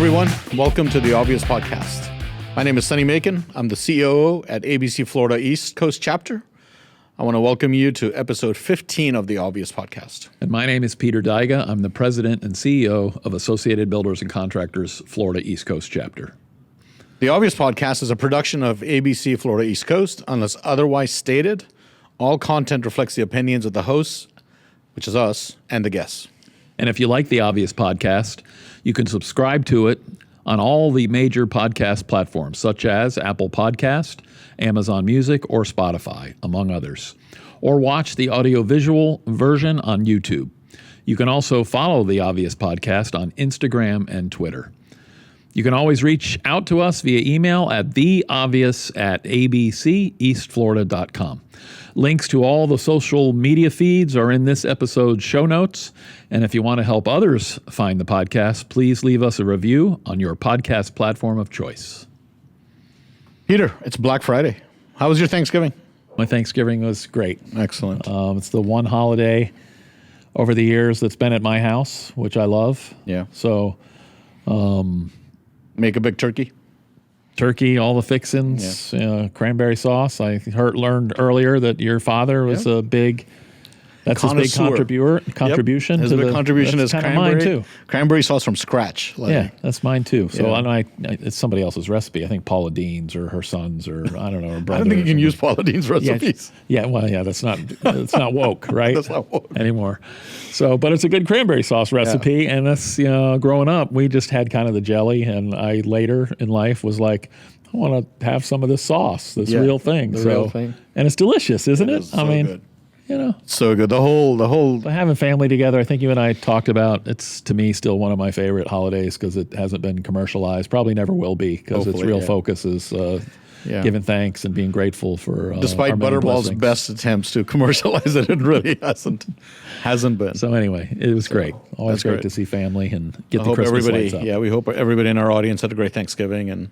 everyone. Welcome to the Obvious Podcast. My name is Sonny Macon. I'm the COO at ABC Florida East Coast Chapter. I want to welcome you to episode 15 of the Obvious Podcast. And my name is Peter Daiga. I'm the president and CEO of Associated Builders and Contractors Florida East Coast Chapter. The Obvious Podcast is a production of ABC Florida East Coast. Unless otherwise stated, all content reflects the opinions of the hosts, which is us, and the guests. And if you like the Obvious Podcast, you can subscribe to it on all the major podcast platforms, such as Apple Podcast, Amazon Music, or Spotify, among others. Or watch the audiovisual version on YouTube. You can also follow the Obvious Podcast on Instagram and Twitter. You can always reach out to us via email at theobvious@abceastflorida.com. Links to all the social media feeds are in this episode's show notes. And if you want to help others find the podcast, please leave us a review on your podcast platform of choice. Peter, it's Black Friday. How was your Thanksgiving? My Thanksgiving was great. Excellent. It's the one holiday over the years that's been at my house, which I love. Yeah. So Make a big turkey. Turkey, all the fixins, cranberry sauce. I learned earlier that your father was a big, that's his big contribution. His big contribution is cranberry. Mine too. Cranberry sauce from scratch. That's mine too. So I it's somebody else's recipe. I think Paula Dean's or her sons or I don't know, her brother. I don't think you can use Paula Dean's recipes. That's not woke, right? That's not woke anymore. So, but it's a good cranberry sauce recipe, and that's growing up, we just had kind of the jelly, and I later in life was like, I want to have some of this sauce, this real thing. Real thing. And it's delicious, isn't it? So good. So good. The whole. But having family together, I think you and I talked about, it's to me still one of my favorite holidays because it hasn't been commercialized. Probably never will be because its real focus is giving thanks and being grateful for despite Butterball's best attempts to commercialize it, it really hasn't been. So anyway, it was great. Always great to see family and get the Christmas lights up. Yeah, we hope everybody in our audience had a great Thanksgiving, and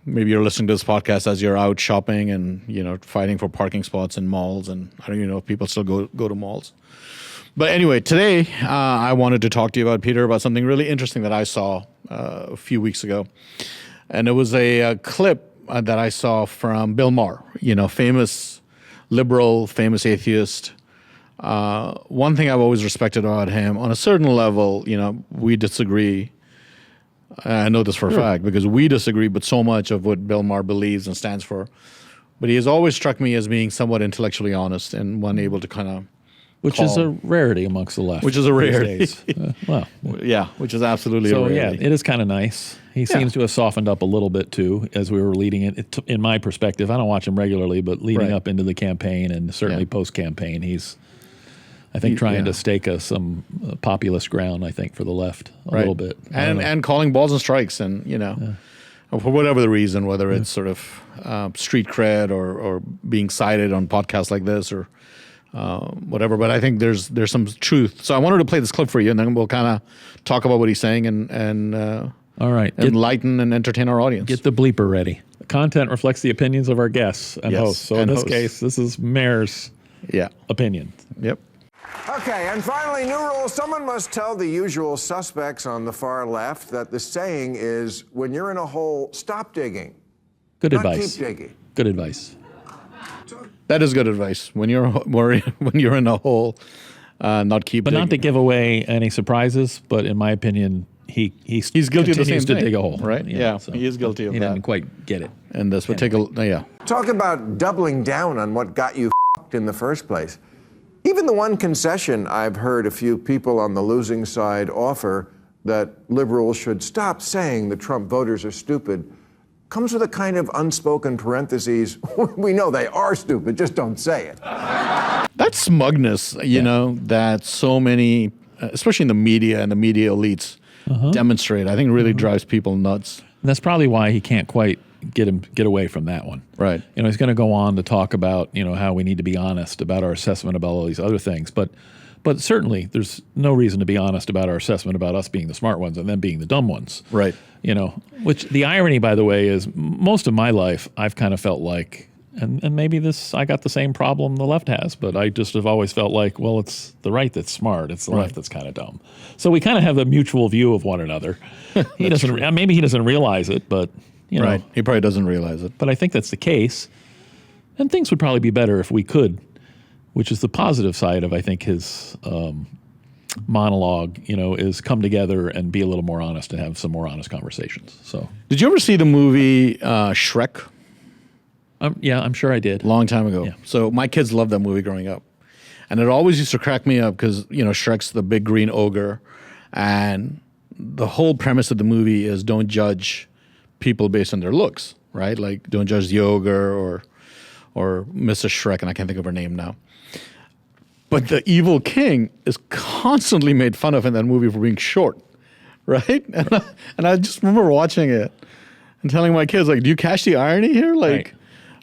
maybe you're listening to this podcast as you're out shopping and fighting for parking spots in malls, and I don't even know if people still go to malls. But anyway, today I wanted to talk to you about something really interesting that I saw a few weeks ago. And it was a clip that I saw from Bill Maher, famous liberal, famous atheist. One thing I've always respected about him, on a certain level, we disagree. I know this for a fact because we disagree, but so much of what Bill Maher believes and stands for. But he has always struck me as being somewhat intellectually honest and one able to kind of Which is a rarity amongst the left. Which is a rarity. Which is absolutely a rarity. So, it is kind of nice. He seems to have softened up a little bit, too, as we were leading it. In my perspective, I don't watch him regularly, but leading up into the campaign and certainly post-campaign, he's, I think, trying to stake some populist ground, I think, for the left a little bit. And calling balls and strikes and, for whatever the reason, whether it's sort of street cred or being cited on podcasts like this or whatever, but I think there's some truth. So I wanted to play this clip for you, and then we'll kind of talk about what he's saying and all right, enlighten and entertain our audience. Get the bleeper ready. The content reflects the opinions of our guests and hosts. So in this case, this is Maher's opinion. Yep. Okay, and finally, new rule. Someone must tell the usual suspects on the far left that the saying is, when you're in a hole, stop digging. Good advice. Keep digging. Good advice. That is good advice. When you're in a hole, not keep digging. But not to give away any surprises, but in my opinion, he's guilty of the same thing. To dig a hole. Right? So he is guilty of that. He didn't quite get it. And this would Talk about doubling down on what got you f***ed in the first place. Even the one concession I've heard a few people on the losing side offer, that liberals should stop saying the Trump voters are stupid, comes with a kind of unspoken parentheses. We know they are stupid, just don't say it. That smugness, that so many, especially in the media and the media elites, demonstrate, I think really drives people nuts. And that's probably why he can't quite get away from that one. Right. He's going to go on to talk about, how we need to be honest about our assessment about all these other things. But certainly there's no reason to be honest about our assessment about us being the smart ones and them being the dumb ones. Right. Which the irony, by the way, is most of my life I've kind of felt like And maybe I got the same problem the left has, but I just have always felt like, well, it's the right that's smart, it's the left that's kind of dumb. So we kind of have a mutual view of one another. He doesn't. Maybe he doesn't realize it, but you know, He probably doesn't realize it. But I think that's the case, and things would probably be better if we could, which is the positive side of I think his monologue. Is come together and be a little more honest and have some more honest conversations. So, did you ever see the movie Shrek? Yeah, I'm sure I did. Long time ago. Yeah. So my kids loved that movie growing up. And it always used to crack me up because, Shrek's the big green ogre. And the whole premise of the movie is don't judge people based on their looks, right? Like don't judge the ogre or Mrs. Shrek, and I can't think of her name now. But the evil king is constantly made fun of in that movie for being short, right? And I just remember watching it and telling my kids, like, do you catch the irony here? Like,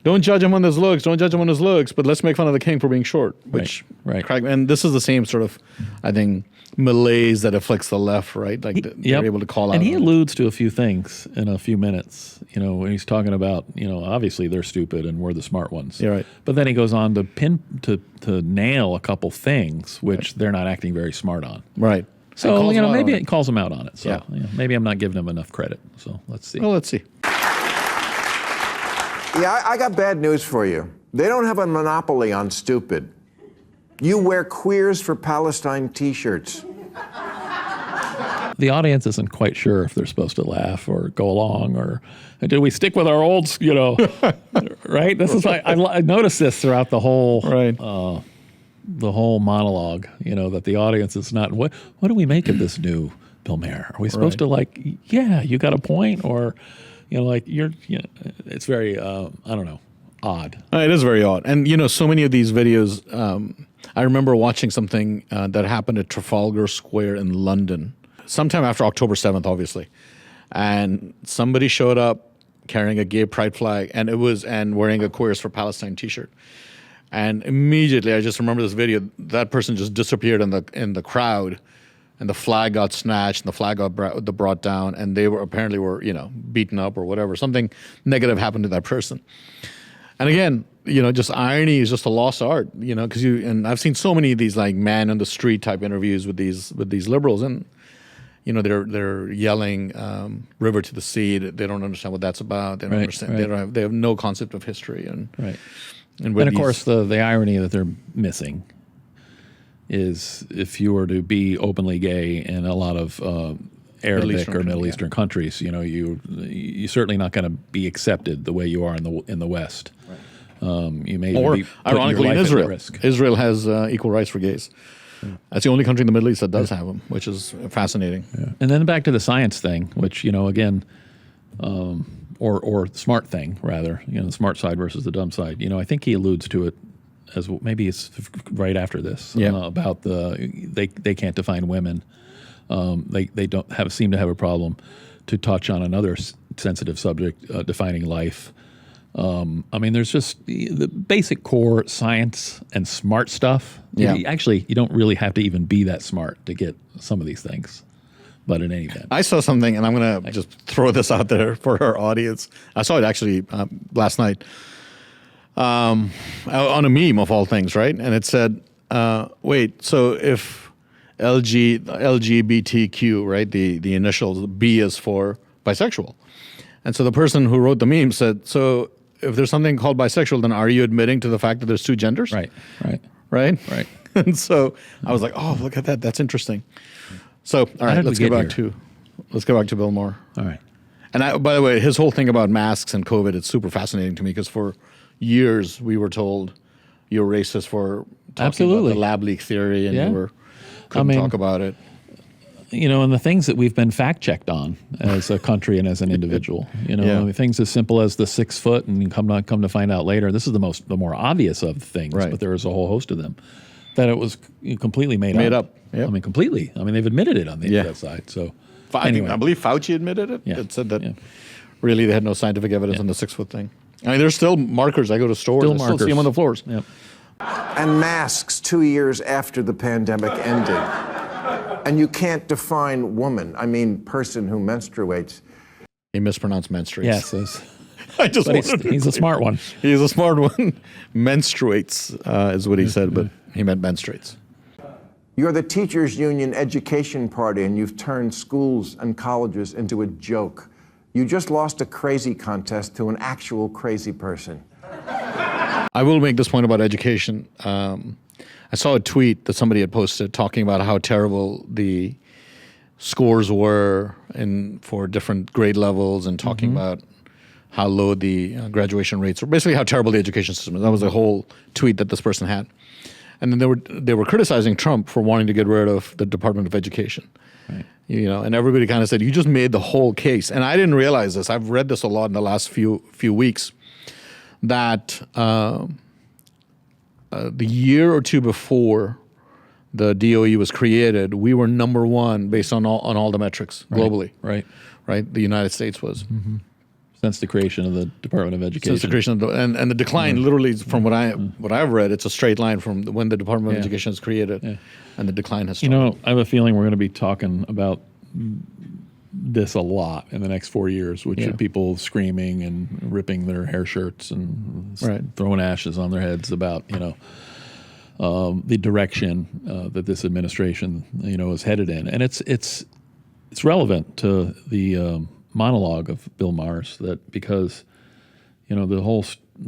don't judge him on his looks. Don't judge him on his looks. But let's make fun of the king for being short. Which, and this is the same sort of, I think, malaise that afflicts the left, right? Like they're able to call out. And he alludes to a few things in a few minutes. When he's talking about, obviously they're stupid and we're the smart ones. Yeah, right. But then he goes on to nail a couple things which they're not acting very smart on. Right. So maybe it calls him out on it. So maybe I'm not giving him enough credit. So let's see. Well, let's see. Yeah, I got bad news for you. They don't have a monopoly on stupid. You wear Queers for Palestine t-shirts. The audience isn't quite sure if they're supposed to laugh or go along or do we stick with our old, right? This is why I noticed this throughout the whole the whole monologue, that the audience is not, what do we make of this new Bill Maher? Are we supposed to you got a point, or it's very I don't know, odd. It is very odd. And so many of these videos, I remember watching something that happened at Trafalgar Square in London sometime after October 7th, obviously. And somebody showed up carrying a gay pride flag and wearing a Queers for Palestine t-shirt. And immediately, I just remember this video, that person just disappeared in the crowd, and the flag got snatched, and the flag got brought down, and they were apparently beaten up or whatever. Something negative happened to that person. And again, just irony is just a lost art, because and I've seen so many of these like man on the street type interviews with these liberals, and they're yelling river to the sea. They don't understand what that's about. They don't understand. They have no concept of history and And of course, the irony that they're missing is if you were to be openly gay in a lot of Arabic or Middle Eastern countries, you're certainly not going to be accepted the way you are in the West. You may be ironically in Israel. Risk. Israel has equal rights for gays. That's the only country in the Middle East that does have them, which is fascinating. Yeah. And then back to the science thing, which again. Or smart thing, rather, the smart side versus the dumb side. I think he alludes to it as maybe it's right after this about they can't define women. They don't seem to have a problem to touch on another sensitive subject, defining life. There's just the basic core science and smart stuff. Yeah. You don't really have to even be that smart to get some of these things. But in any event, I saw something, and I'm going to just throw this out there for our audience. I saw it actually last night on a meme of all things, right? And it said, wait, so if LGBTQ, right, the initials, B is for bisexual. And so the person who wrote the meme said, so if there's something called bisexual, then are you admitting to the fact that there's two genders? Right. And so I was like, oh, look at that. That's interesting. So, all right, let's go back to Bill Maher. All right. And by the way, his whole thing about masks and COVID, it's super fascinating to me because for years we were told you're racist for talking about the lab leak theory, and you couldn't talk about it. And the things that we've been fact-checked on as a country and as an individual, things as simple as the 6 foot, and come to find out later, this is the more obvious of things, but there is a whole host of them, that it was completely made up. Yep. Completely. They've admitted it on the other side. So, anyway. I believe Fauci admitted it. Yeah. It said that really they had no scientific evidence on the 6 foot thing. There's still markers. I go to stores. I still see them on the floors. Yep. And masks 2 years after the pandemic ended. And you can't define woman. Person who menstruates. He mispronounced menstruates. Yes. I just But wanted to he's a smart one. He's a smart one. Menstruates is what he said, but he meant menstruates. You're the teachers' union education party, and you've turned schools and colleges into a joke. You just lost a crazy contest to an actual crazy person. I will make this point about education. I saw a tweet that somebody had posted talking about how terrible the scores were for different grade levels, and talking about how low the graduation rates were. Basically, how terrible the education system is. That was the whole tweet that this person had. And then they were criticizing Trump for wanting to get rid of the Department of Education. Right. And everybody kind of said, you just made the whole case. And I didn't realize this. I've read this a lot in the last few weeks, that the year or two before the DOE was created, we were number one based on all the metrics globally. Right. The United States was. Since the creation of the Department of Education. Since the creation of and the decline, literally, from what I've read, it's a straight line from when the Department of Education is created, and the decline has started. I have a feeling we're going to be talking about this a lot in the next 4 years, which are people screaming and ripping their hair shirts and throwing ashes on their heads about the direction that this administration is headed in, and it's relevant to the monologue of Bill Maher's, that because the whole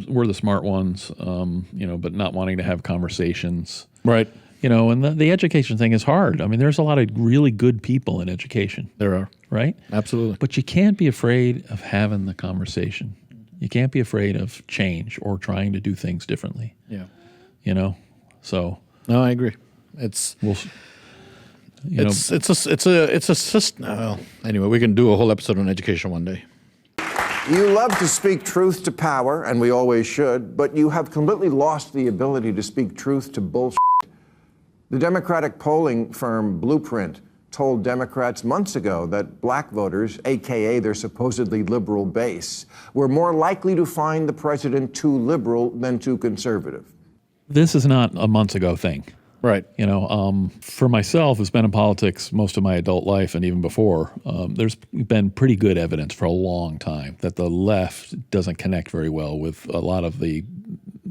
we're the smart ones, but not wanting to have conversations, right? And the education thing is hard. I mean, there's a lot of really good people in education. There are, right? Absolutely. But you can't be afraid of having the conversation. You can't be afraid of change or trying to do things differently. Yeah. So. No, I agree. It's a system. Well, anyway, we can do a whole episode on education one day. You love to speak truth to power, and we always should, but you have completely lost the ability to speak truth to bullshit. The Democratic polling firm Blueprint told Democrats months ago that black voters, AKA their supposedly liberal base, were more likely to find the president too liberal than too conservative. This is not a months ago thing. Right. For myself, who's been in politics most of my adult life and even before, there's been pretty good evidence for a long time that the left doesn't connect very well with a lot of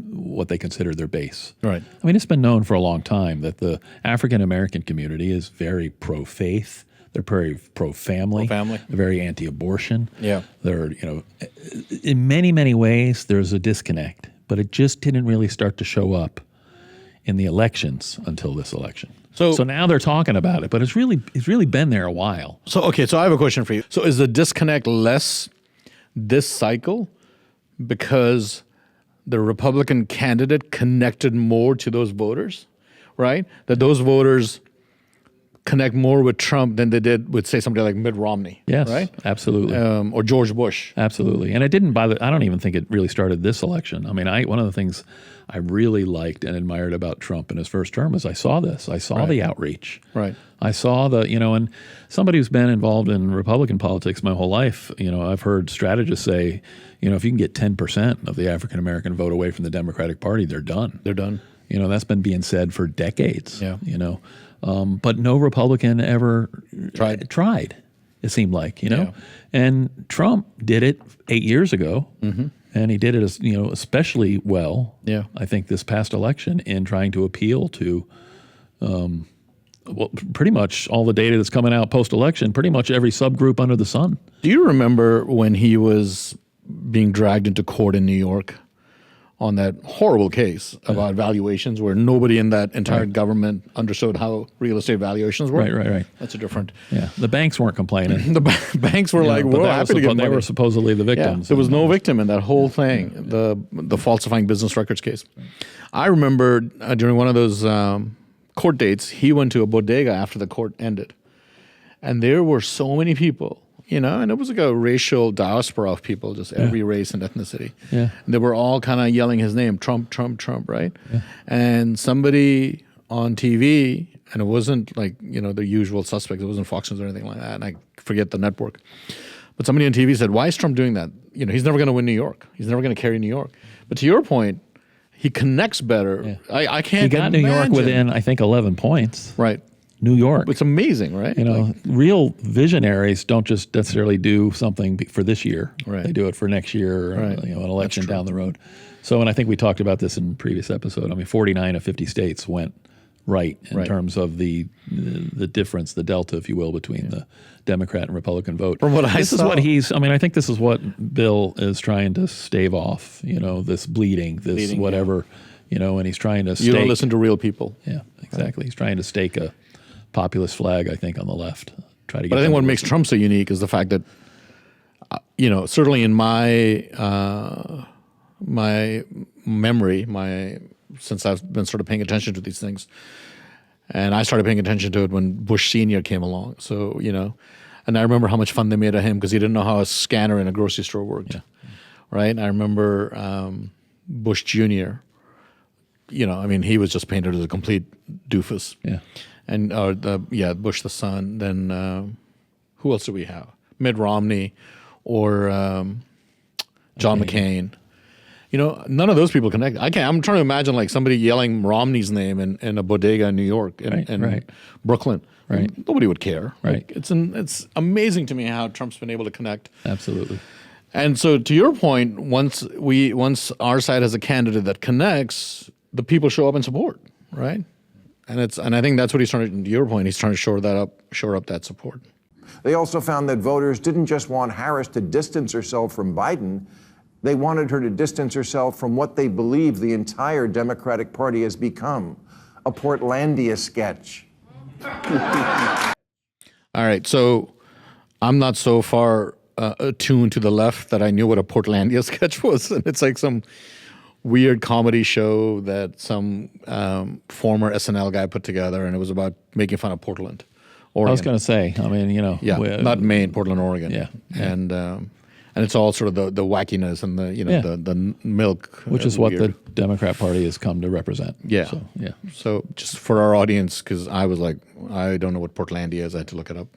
what they consider their base. Right. I mean, it's been known for a long time that the African American community is very pro-faith. They're very pro-family. Pro-family. They're very anti-abortion. Yeah. They're, in many, many ways, there's a disconnect, but it just didn't really start to show up in the elections until this election. So now they're talking about it, but it's really been there a while. So I have a question for you. So is the disconnect less this cycle because the Republican candidate connected more to those voters, right? That those voters connect more with Trump than they did with, say, somebody like Mitt Romney. Yes, right? Absolutely. Or George Bush. Absolutely. And it didn't bother. I don't even think it really started this election. I mean, one of the things I really liked and admired about Trump in his first term is I saw this. I saw the outreach. Right. I saw and somebody who's been involved in Republican politics my whole life, I've heard strategists say, if you can get 10% of the African American vote away from the Democratic Party, they're done. They're done. That's been being said for decades. Yeah. But no Republican ever tried, it seemed like, Yeah. And Trump did it 8 years ago, and he did it, especially well, Yeah. I think, this past election in trying to appeal to pretty much all the data that's coming out post-election, pretty much every subgroup under the sun. Do you remember when he was being dragged into court in New York on that horrible case about valuations, where nobody in that entire government understood how real estate valuations work? Right. That's a different. Yeah, the banks weren't complaining. The banks were like, we're happy to give money. They were supposedly the victims. There was no victim in that whole thing, the falsifying business records case. I remember during one of those court dates, he went to a bodega after the court ended. And there were so many people, and it was like a racial diaspora of people, just every race and ethnicity. Yeah. And they were all kind of yelling his name, Trump, Trump, Trump, right? Yeah. And somebody on TV, and it wasn't like, the usual suspects, it wasn't Fox News or anything like that, and I forget the network. But somebody on TV said, why is Trump doing that? He's never going to win New York. He's never going to carry New York. But to your point, he connects better. Yeah. I can't He got imagine. New York within, I think, 11 points. Right. New York. It's amazing, right? You know, real visionaries don't just necessarily do something for this year. Right. They do it for next year, or, Right. an election down the road. So, and I think we talked about this in a previous episode. I mean, 49 of 50 states went right in terms of the difference, the delta, if you will, between the Democrat and Republican vote. From what I This is saw- what I think this is what Bill is trying to stave off, this bleeding, whatever, and he's trying to stake. You don't listen to real people. Yeah, exactly. He's trying to stake a populist flag, I think, on the left. Try to get But I them think what to makes listen. Trump so unique is the fact that, certainly in my my memory, since I've been sort of paying attention to these things, and I started paying attention to it when Bush Sr. came along. So, and I remember how much fun they made of him because he didn't know how a scanner in a grocery store worked, right? And I remember Bush Jr., he was just painted as a complete doofus. Yeah. And Bush the son. Then who else do we have? Mitt Romney or John McCain. None of those people connect. I'm trying to imagine like somebody yelling Romney's name in a bodega in New York and Brooklyn. Right. Nobody would care. Right. Like, it's amazing to me how Trump's been able to connect. Absolutely. And so, to your point, once our side has a candidate that connects, the people show up and support, right? And I think that's what he's trying to. To your point, he's trying to shore up that support. They also found that voters didn't just want Harris to distance herself from Biden. They wanted her to distance herself from what they believe the entire Democratic Party has become, a Portlandia sketch. All right, so I'm not so far attuned to the left that I knew what a Portlandia sketch was. And it's like some weird comedy show that some former SNL guy put together, and it was about making fun of Portland, Oregon. I was going to say, not Maine, Portland, Oregon. Yeah. And it's all sort of the wackiness and the milk, which is what weird. the Democrat Party has come to represent. Yeah. So, yeah. So just for our audience, because I was like, I don't know what Portlandia is. I had to look it up.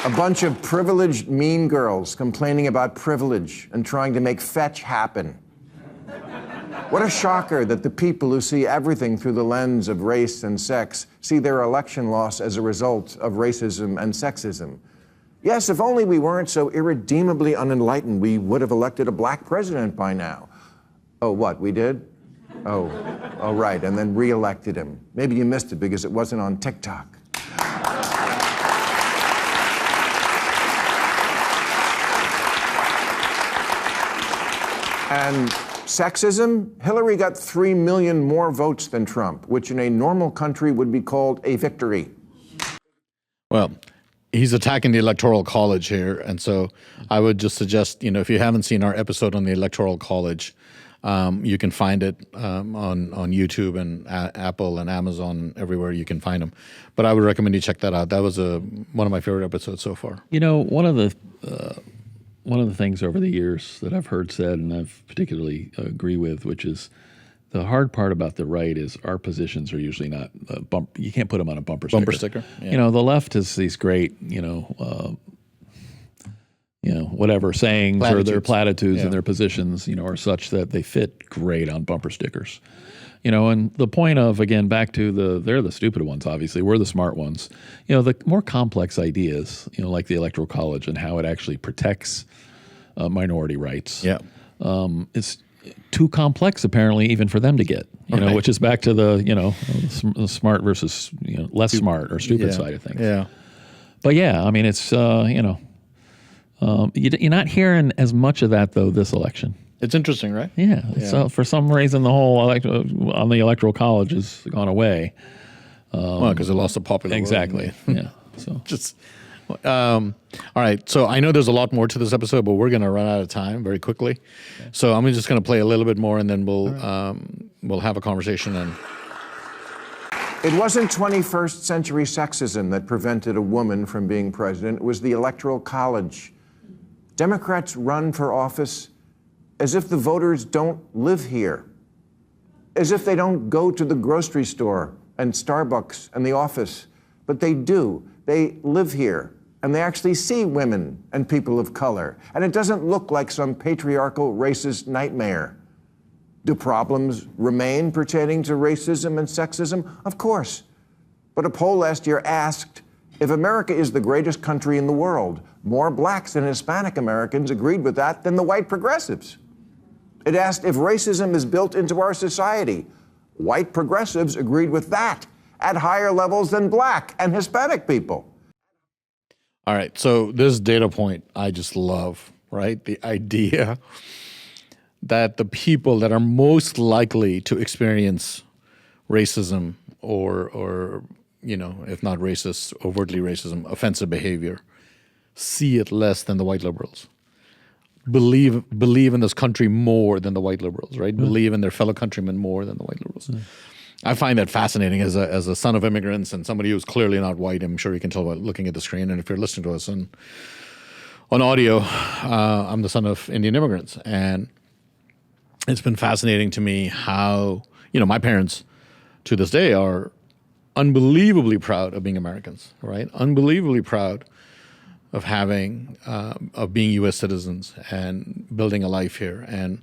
A bunch of privileged mean girls complaining about privilege and trying to make fetch happen. What a shocker that the people who see everything through the lens of race and sex see their election loss as a result of racism and sexism. Yes, if only we weren't so irredeemably unenlightened, we would have elected a black president by now. Oh, what, we did? Oh, right, and then re-elected him. Maybe you missed it because it wasn't on TikTok. And sexism, Hillary got 3 million more votes than Trump, which in a normal country would be called a victory. Well, he's attacking the Electoral College here. And so I would just suggest, if you haven't seen our episode on the Electoral College, you can find it on YouTube and Apple and Amazon, everywhere you can find them. But I would recommend you check that out. That was one of my favorite episodes so far. One of the things over the years that I've heard said, and I've particularly agree with, which is the hard part about the right is our positions are usually not you can't put them on a bumper sticker. Bumper sticker. Yeah. The left has these great, whatever sayings or their platitudes and their positions, are such that they fit great on bumper stickers. And the point of, again, back to they're the stupid ones, obviously. We're the smart ones. The more complex ideas, like the Electoral College and how it actually protects minority rights. Yeah. It's too complex, apparently, even for them to get, Right. which is back to the smart versus, less smart or stupid side of things. Yeah. But yeah, I mean, it's, you're not hearing as much of that, though, this election. It's interesting, right? Yeah. So for some reason, the whole on the Electoral College has gone away. Well, because it lost a popular vote. Exactly. Yeah. So Just, all right. So I know there's a lot more to this episode, but we're going to run out of time very quickly. Okay. So I'm just going to play a little bit more, and then we'll have a conversation. And it wasn't 21st century sexism that prevented a woman from being president. It was the Electoral College. Democrats run for office as if the voters don't live here, as if they don't go to the grocery store and Starbucks and the office, but they do. They live here, and they actually see women and people of color, and it doesn't look like some patriarchal racist nightmare. Do problems remain pertaining to racism and sexism? Of course. But a poll last year asked, if America is the greatest country in the world, more blacks and Hispanic Americans agreed with that than the white progressives. It asked if racism is built into our society. White progressives agreed with that at higher levels than black and Hispanic people. All right, so this data point I just love, right? The idea that the people that are most likely to experience racism or if not racist, overtly racism, offensive behavior, see it less than the white liberals. Believe in this country more than the white liberals, right? Believe in their fellow countrymen more than the white liberals. I find that fascinating as a son of immigrants and somebody who's clearly not white. I'm sure you can tell by looking at the screen. And if you're listening to us on audio, I'm the son of Indian immigrants. And it's been fascinating to me how, my parents to this day are unbelievably proud of being Americans, right? Unbelievably proud of of being U.S. citizens and building a life here, and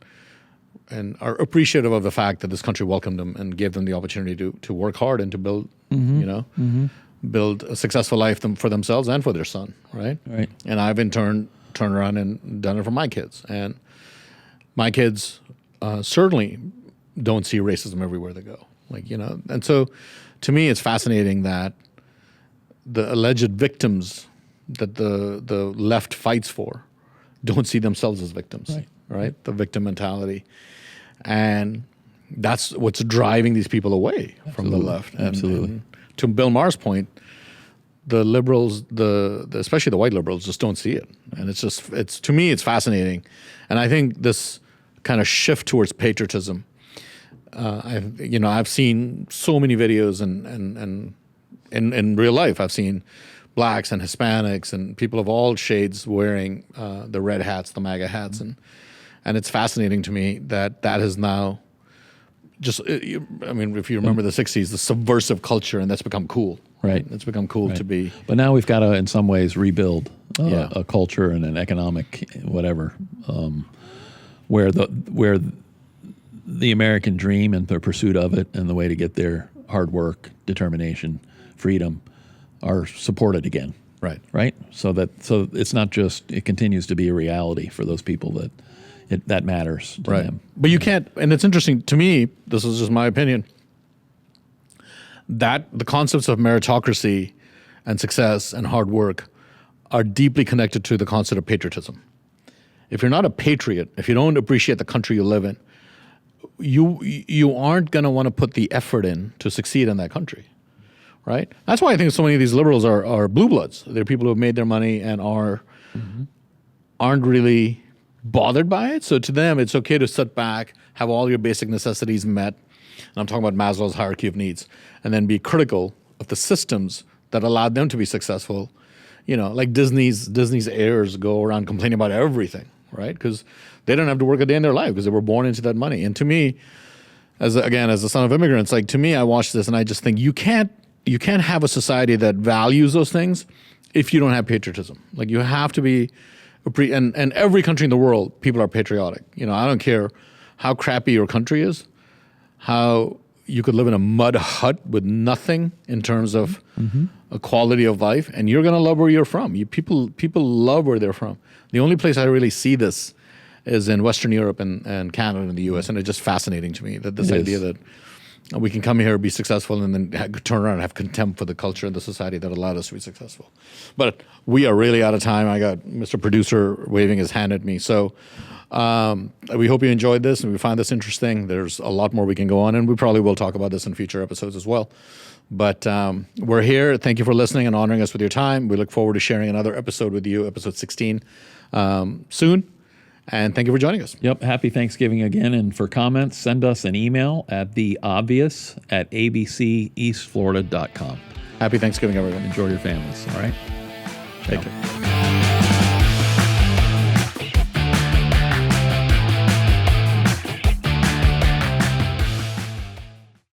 are appreciative of the fact that this country welcomed them and gave them the opportunity to work hard and to build, build a successful life for themselves and for their son, right? Right. And I've in turn turned around and done it for my kids, and my kids certainly don't see racism everywhere they go, and so. To me, it's fascinating that the alleged victims that the left fights for don't see themselves as victims, right? The victim mentality. And that's what's driving these people away from the left. And to Bill Maher's point, the liberals, especially the white liberals, just don't see it. And to me, it's fascinating. And I think this kind of shift towards patriotism, I've seen so many videos and in real life, I've seen blacks and Hispanics and people of all shades wearing the red hats, the MAGA hats, and it's fascinating to me that has now if you remember the '60s, the subversive culture, and that's become cool. Right, it's become cool to be. But now we've got to, in some ways, rebuild a culture and an economic whatever, where the American dream and the pursuit of it and the way to get there, hard work, determination, freedom, are supported again. Right. Right? So it's not just, it continues to be a reality for those people that matters to them. But you can't, and it's interesting to me, this is just my opinion, that the concepts of meritocracy and success and hard work are deeply connected to the concept of patriotism. If you're not a patriot, if you don't appreciate the country you live in, you aren't going to want to put the effort in to succeed in that country, right? That's why I think so many of these liberals are blue bloods. They're people who have made their money and aren't really bothered by it. So to them, it's okay to sit back, have all your basic necessities met, and I'm talking about Maslow's hierarchy of needs, and then be critical of the systems that allowed them to be successful. Like Disney's heirs go around complaining about everything, right? Because they don't have to work a day in their life because they were born into that money. And to me, as a son of immigrants, to me, I watch this and I just think you can't have a society that values those things if you don't have patriotism. You have to be, and every country in the world, people are patriotic. I don't care how crappy your country is, how you could live in a mud hut with nothing in terms of a quality of life, and you're going to love where you're from. People love where they're from. The only place I really see this is in Western Europe and Canada and the U.S., and it's just fascinating to me that this idea that we can come here, be successful, and then turn around and have contempt for the culture and the society that allowed us to be successful. But we are really out of time. I got Mr. Producer waving his hand at me. So we hope you enjoyed this and we find this interesting. There's a lot more we can go on, and we probably will talk about this in future episodes as well. But we're here. Thank you for listening and honoring us with your time. We look forward to sharing another episode with you, episode 16, soon. And thank you for joining us. Yep. Happy Thanksgiving again. And for comments, send us an email at theobvious@abceastflorida.com. Happy Thanksgiving, everyone. Enjoy your families. All right. Take care.